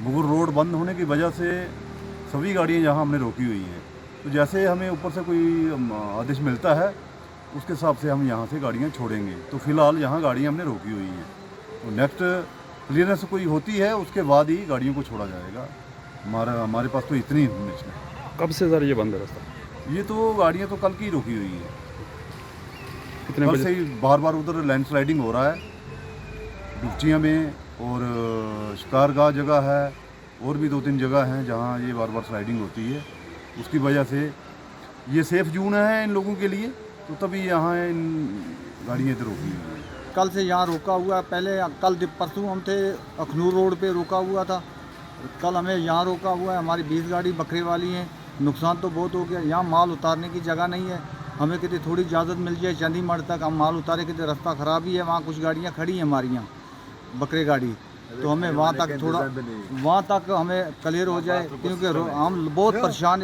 Mughal road बंद होने की वजह से सभी गाड़ियाँ यहाँ हमने रोकी हुई हैं। तो जैसे हमें ऊपर से कोई आदेश मिलता है उसके हिसाब से हम यहाँ से गाड़ियाँ छोड़ेंगे। तो फ़िलहाल यहाँ गाड़ियाँ हमने रोकी हुई हैं। तो नेक्स्ट क्लियरेंस कोई होती है उसके बाद ही गाड़ियों को छोड़ा जाएगा। हमारे पास तो इतनी इन्फॉर्मेशन है। कब से सर ये बंद है रास्ता? ये तो गाड़ियाँ तो कल की ही रोकी हुई हैं। कितने कल बजे? से ही बार बार उधर लैंडस्लाइडिंग हो रहा है डुबचियाँ में, और शिकारगाह जगह है, और भी 2-3 जगह हैं जहाँ ये बार बार स्लाइडिंग होती है। उसकी वजह से ये सेफ़ जोन है इन लोगों के लिए, तो तभी यहाँ इन गाड़ियाँ इधर रोकी हुई हैं। कल से यहाँ रोका हुआ है। पहले कल परसों हम थे अखनूर रोड पे रोका हुआ था। कल हमें यहाँ रोका हुआ है। हमारी 20 गाड़ी बकरे वाली हैं। नुकसान तो बहुत हो गया। यहाँ माल उतारने की जगह नहीं है। हमें कितनी थोड़ी इजाज़त मिल जाए चंडीगढ़ तक हम माल उतारे, कितने रास्ता ख़राब ही है। वहाँ कुछ गाड़ियाँ खड़ी हैं हमारी यहाँ बकरे गाड़ी, तो हमें वहाँ तक थोड़ा वहाँ तक हमें क्लियर हो जाए, क्योंकि हम बहुत परेशान